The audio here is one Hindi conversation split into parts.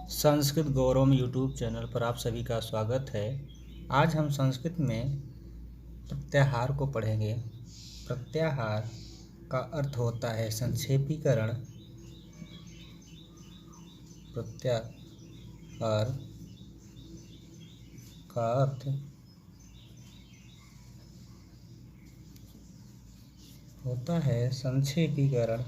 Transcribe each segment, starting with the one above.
संस्कृत गौरव यूट्यूब चैनल पर आप सभी का स्वागत है। आज हम संस्कृत में प्रत्याहार को पढ़ेंगे। प्रत्याहार का अर्थ होता है संक्षेपीकरण। प्रत्याहार का अर्थ होता है संक्षेपीकरण।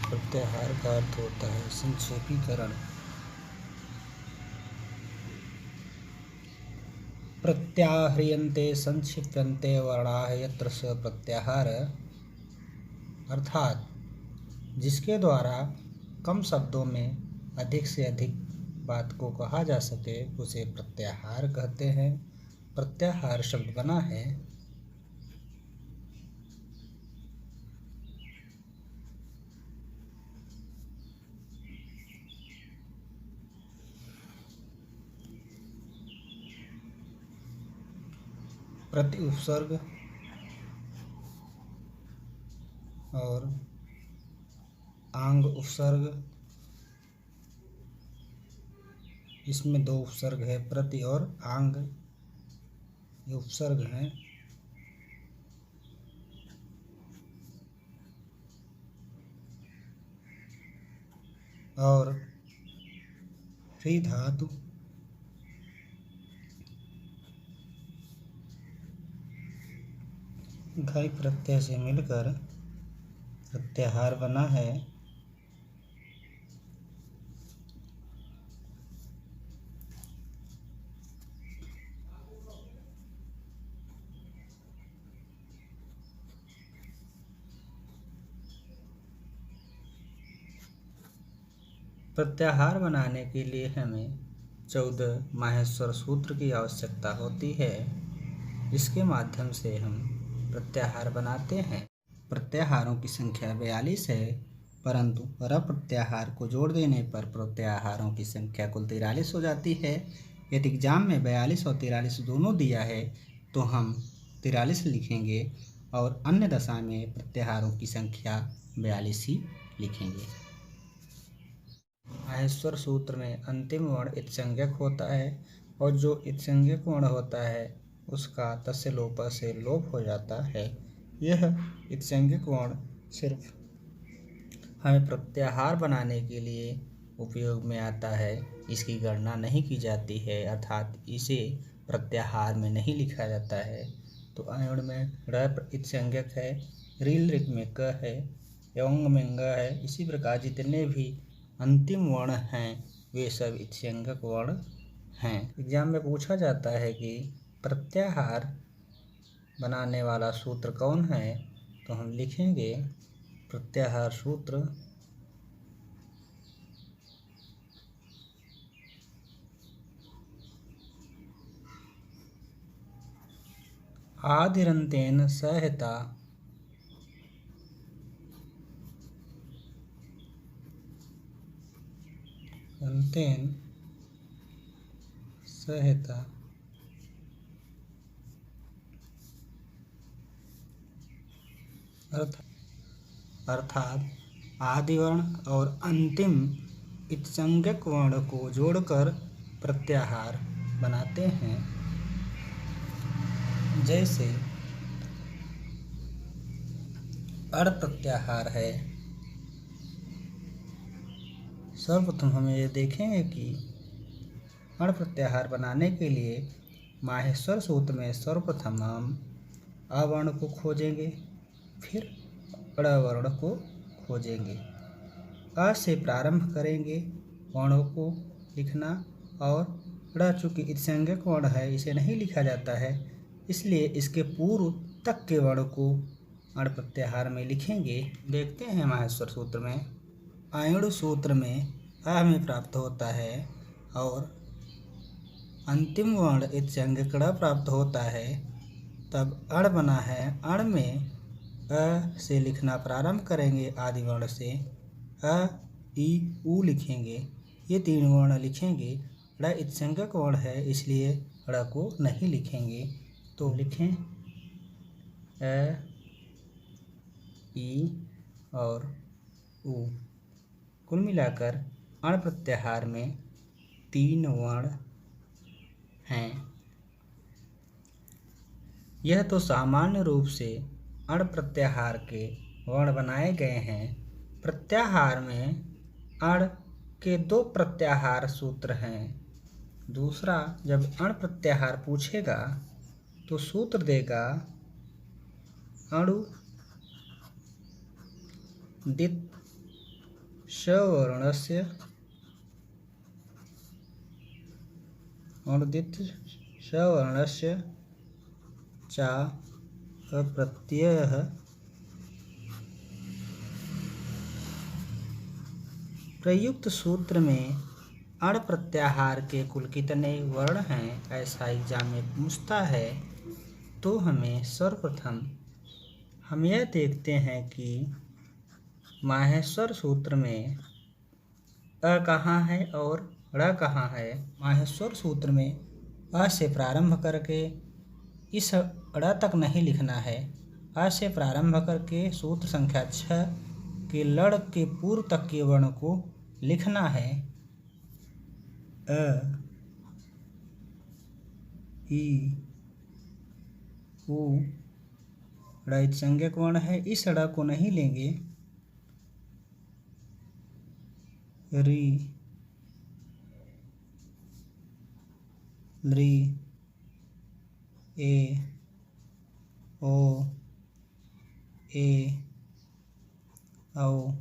प्रत्याहार का अर्थ होता है संक्षेपीकरण। प्रत्याह्रियन्ते संक्षिप्यन्ते वर्णाः यत्र स प्रत्याहार, अर्थात जिसके द्वारा कम शब्दों में अधिक से अधिक बात को कहा जा सके उसे प्रत्याहार कहते हैं। प्रत्याहार शब्द बना है प्रति उपसर्ग और आंग उपसर्ग। इसमें दो उपसर्ग है, प्रति और आंग, ये उपसर्ग हैं। और ह्री धातु घई प्रत्यय से मिलकर प्रत्याहार बना है। प्रत्याहार बनाने के लिए हमें 14 माहेश्वर सूत्र की आवश्यकता होती है। इसके माध्यम से हम प्रत्याहार बनाते हैं। प्रत्याहारों की संख्या 42 है, परंतु प्रत्याहार को जोड़ देने पर प्रत्याहारों की संख्या कुल 43 हो जाती है। यदि एग्जाम में 42 और 43 दोनों दिया है तो हम 43 लिखेंगे और अन्य दशा में प्रत्याहारों की संख्या 42 ही लिखेंगे। माहेश्वर सूत्र में अंतिम वर्ण इत्संज्ञक होता है और जो इत्संज्ञक वर्ण होता है उसका तस्य लोप से लोप हो जाता है। यह इत्संज्ञक वर्ण सिर्फ हमें प्रत्याहार बनाने के लिए उपयोग में आता है, इसकी गणना नहीं की जाती है, अर्थात इसे प्रत्याहार में नहीं लिखा जाता है। तो अयण में ड़ इत्संज्ञक है, रील ऋक में क है, यौंग में ग है। इसी प्रकार जितने भी अंतिम वर्ण हैं वे सब इत्संज्ञक वर्ण हैं। एग्जाम में पूछा जाता है कि प्रत्याहार बनाने वाला सूत्र कौन है, तो हम लिखेंगे प्रत्याहार सूत्र आदिरन्तेन सहिता अंतेन सहिता अर्थात आदिवर्ण और अंतिम इत्संज्ञक वर्ण को जोड़कर प्रत्याहार बनाते हैं। जैसे अड़ प्रत्याहार है। सर्वप्रथम हमें ये देखेंगे कि अड़ प्रत्याहार बनाने के लिए माहेश्वर सूत्र में सर्वप्रथम हम अवर्ण को खोजेंगे, फिर अड़ वर्ण को खोजेंगे। अ से प्रारंभ करेंगे वर्णों को लिखना, और ड़ चूँकि इत्संज्ञक वर्ण है इसे नहीं लिखा जाता है, इसलिए इसके पूर्व तक के वर्ण को अड़ प्रत्याहार में लिखेंगे। देखते हैं माहेश्वर सूत्र में अयण सूत्र में अ हमें प्राप्त होता है और अंतिम वर्ण इत्संज्ञक ड़ प्राप्त होता है। तब अण बना है, अण में अ से लिखना प्रारंभ करेंगे आदि वर्ण से, अ ई उ लिखेंगे, ये तीन वर्ण लिखेंगे ड़ इत्संज्ञक वर्ण है, इसलिए ड़ को नहीं लिखेंगे। तो लिखें अ, ई और उ। कुल मिलाकर अण प्रत्याहार में 3 वर्ण हैं। यह तो सामान्य रूप से अण प्रत्याहार के वर्ण बनाए गए हैं। प्रत्याहार में अण के 2 प्रत्याहार सूत्र हैं। दूसरा, जब अण प्रत्याहार पूछेगा तो सूत्र देगा अणु दित् सवर्णस्य चा अप्रत्ययः प्रयुक्त सूत्र में अण प्रत्याहार के कुल कितने वर्ण हैं, ऐसा एग्जाम में पूछता है। तो हमें सर्वप्रथम हम यह देखते हैं कि माहेश्वर सूत्र में अ कहाँ है और ड़ कहाँ है। माहेश्वर सूत्र में अ से प्रारंभ करके इस ड़ तक नहीं लिखना है। अ से प्रारंभ करके सूत्र संख्या 6 के लड़ के पूर्व तक के वर्ण को लिखना है। अ, ई, उ, ड़ इत्संज्ञक वर्ण है, इस ड़ को नहीं लेंगे। री, लृ, ए, ओ, ए, औ,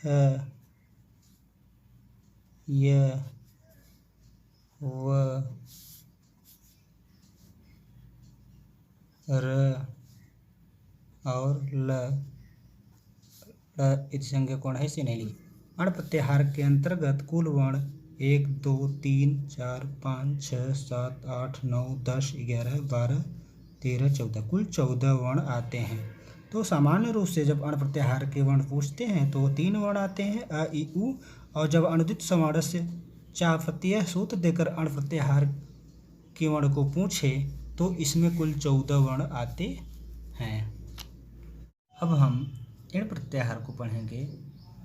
ह, य, व, र और ल। इत्संज्ञक वर्ण है, इसे नहीं लिखे। अण प्रत्याहार के अंतर्गत कुल वर्ण 1, 2, 3, 4, 5, 6, 7, 8, 9, 10, 11, 12, 13, 14 कुल 14 वर्ण आते हैं। तो सामान्य रूप से जब अण प्रत्याहार के वर्ण पूछते हैं तो 3 वर्ण आते हैं, अ, ई, उ। और जब अनुदित समानस्य चा प्रत्यय सूत्र देकर अण प्रत्याहार के वर्ण को पूछे तो इसमें कुल 14 वर्ण आते हैं। अब हम इण प्रत्याहार को पढ़ेंगे।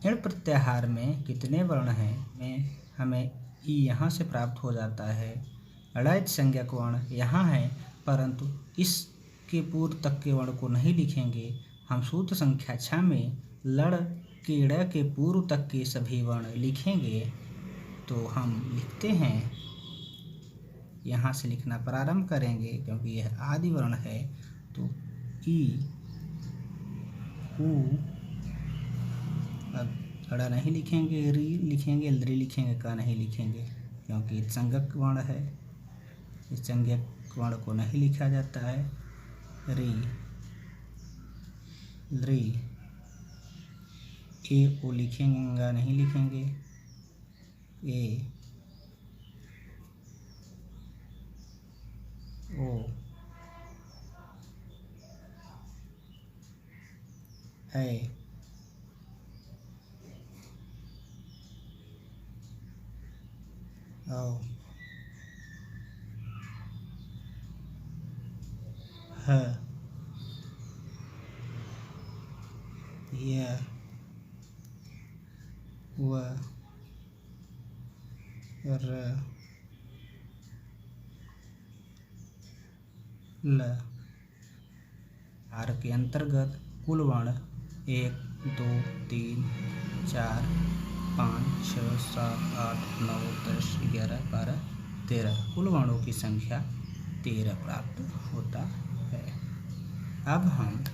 इण प्रत्याहार में कितने वर्ण हैं में हमें ई यहाँ से प्राप्त हो जाता है। ड़ इत्संज्ञक वर्ण यहाँ है, परंतु इसके पूर्व तक के वर्ण को नहीं लिखेंगे। हम सूत्र संख्या 6 में लड़ के ड़ के पूर्व तक के सभी वर्ण लिखेंगे। तो हम लिखते हैं, यहाँ से लिखना प्रारंभ करेंगे क्योंकि यह आदि वर्ण है। तो ई, उ, ड़ नहीं लिखेंगे, री लिखेंगे, लृ लिखेंगे, का नहीं लिखेंगे क्योंकि इत्संज्ञक वर्ण है। इत्संज्ञक वर्ण को नहीं लिखा जाता है। री, लृ, ए, ओ लिखेंगे, गा नहीं लिखेंगे। ए, ओ, ऐ, औ, ह, य, व, र, ल। आर के अंतर्गत कुल वर्ण 1, 2, 3, 4, 5, 6, 7, 8, 9, 10, 11, 12, 13 कुल वर्णों की संख्या 13 प्राप्त होता है। अब हम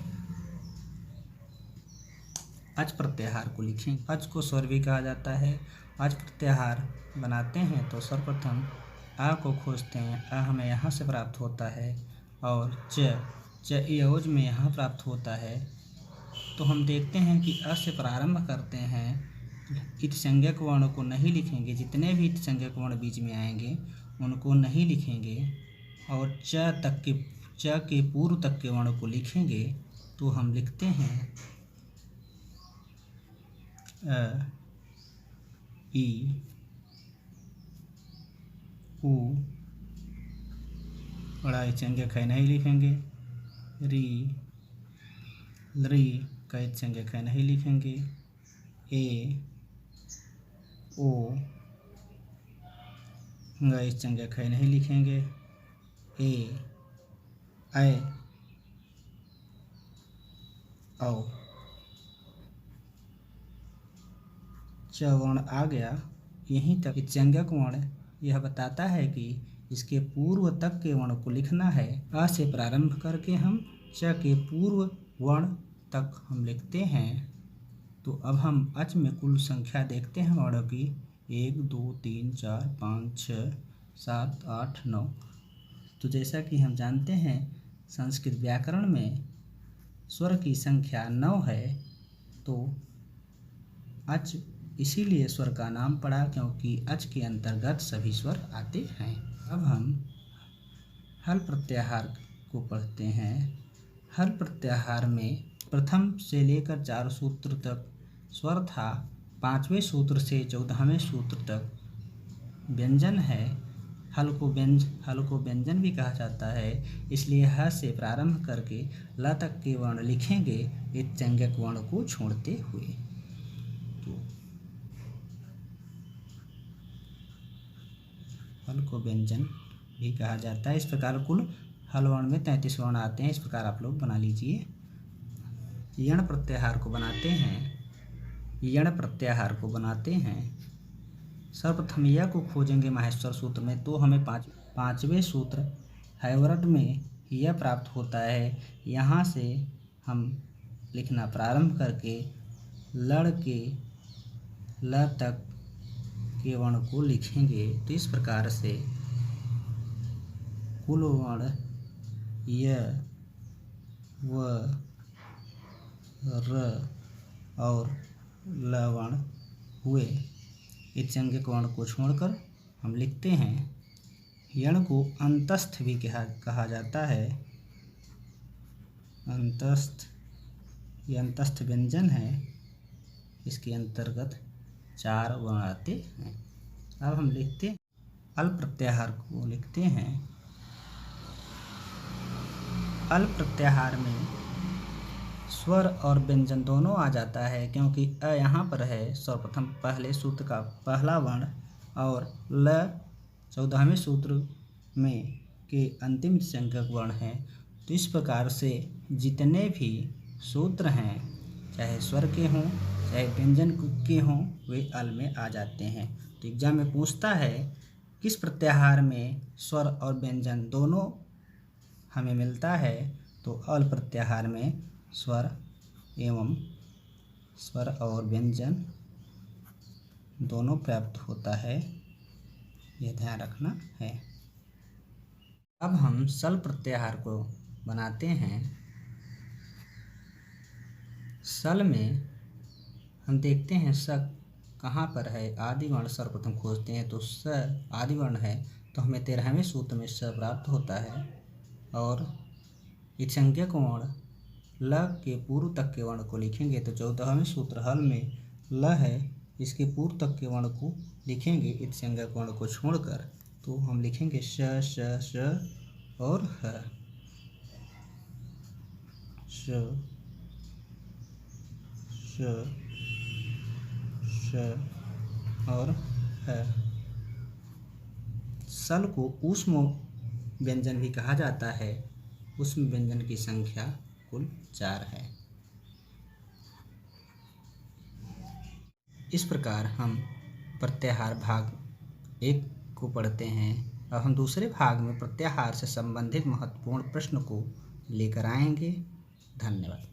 अच प्रत्याहार को लिखेंगे। अच को स्वर भी कहा जाता है। अच प्रत्याहार बनाते हैं तो सर्वप्रथम आ को खोजते हैं। अ हमें यहाँ से प्राप्त होता है और च योज में यहाँ प्राप्त होता है। तो हम देखते हैं कि अ से प्रारंभ करते हैं। इत्संज्ञक वर्ण को नहीं लिखेंगे, जितने भी इत्संज्ञक वर्ण बीच में आएंगे उनको नहीं लिखेंगे और च के पूर्व तक के वर्ण को लिखेंगे। तो हम लिखते हैं अ, ई, उ, बड़ा इचंगे खै नहीं लिखेंगे, री, ली का इचंगे खै नहीं लिखेंगे, ए, ओ गा इचंगे खै नहीं लिखेंगे, ए, ऐ, औ। च वर्ण आ गया। यहीं तक इचंगक वर्ण यह बताता है कि इसके पूर्व तक के वर्ण को लिखना है। अ से प्रारंभ करके हम च के पूर्व वर्ण तक हम लिखते हैं। तो अब हम अच में कुल संख्या देखते हैं वर्णों की 1 2 3 4 5 6 7 8 9। तो जैसा कि हम जानते हैं संस्कृत व्याकरण में स्वर की संख्या 9 है। तो अच इसीलिए स्वर का नाम पड़ा क्योंकि अच के अंतर्गत सभी स्वर आते हैं। अब हम हल प्रत्याहार को पढ़ते हैं। हल प्रत्याहार में प्रथम से लेकर 4 सूत्र तक स्वर था। 5वें सूत्र से 14वें सूत्र तक व्यंजन है। हल को व्यंजन भी कहा जाता है। इसलिए ह से प्रारंभ करके ल तक के वर्ण लिखेंगे इत्संज्ञक वर्ण को छोड़ते हुए। तो हल को व्यंजन भी कहा जाता है। इस प्रकार कुल हल वर्ण में 33 वर्ण आते हैं। इस प्रकार आप लोग बना लीजिए। यण प्रत्याहार को बनाते हैं। सर्वप्रथम य को खोजेंगे माहेश्वर सूत्र में, तो हमें पांचवें सूत्र हैवरट में यह प्राप्त होता है। यहाँ से हम लिखना प्रारंभ करके लड़ के ल तक के वर्ण को लिखेंगे। तो इस प्रकार से कुल वर्ण य, व, र और ल वर्ण हुए। इत्संज्ञक वर्ण को छोड़कर हम लिखते हैं। यण को अंतस्थ भी कहा जाता है। अंतस्थ, ये अंतस्थ व्यंजन है। इसके अंतर्गत 4 वर्ण आते हैं। अब हम लिखते हैं अल प्रत्याहार को लिखते हैं। अल प्रत्याहार में स्वर और व्यंजन दोनों आ जाता है क्योंकि अ यहाँ पर है सर्वप्रथम पहले सूत्र का पहला वर्ण और ल 14वें सूत्र में के अंतिम संज्ञक वर्ण है। तो इस प्रकार से जितने भी सूत्र हैं चाहे स्वर के हों चाहे व्यंजन के हों वे अल में आ जाते हैं। तो एग्जाम में पूछता है किस प्रत्याहार में स्वर और व्यंजन दोनों हमें मिलता है, तो अल प्रत्याहार में स्वर और व्यंजन दोनों प्राप्त होता है। यह ध्यान रखना है। अब हम सल प्रत्याहार को बनाते हैं। सल में हम देखते हैं स कहाँ पर है, आदि वर्ण सर्वप्रथम खोजते हैं। तो स आदि वर्ण है तो हमें 13वें सूत्र में स प्राप्त होता है। और इत्संज्ञक वर्ण ल के पूर्व तक के वर्ण को लिखेंगे तो 14वें सूत्र हल में ल है, इसके पूर्व तक के वर्ण को लिखेंगे इत्संज्ञक वर्ण को छोड़कर। तो हम लिखेंगे श और ह। श और ह। सल को ऊष्म व्यंजन भी कहा जाता है। ऊष्म व्यंजन की संख्या कुल 4 है। इस प्रकार हम प्रत्याहार भाग 1 को पढ़ते हैं। अब हम दूसरे भाग में प्रत्याहार से संबंधित महत्वपूर्ण प्रश्न को लेकर आएंगे। धन्यवाद।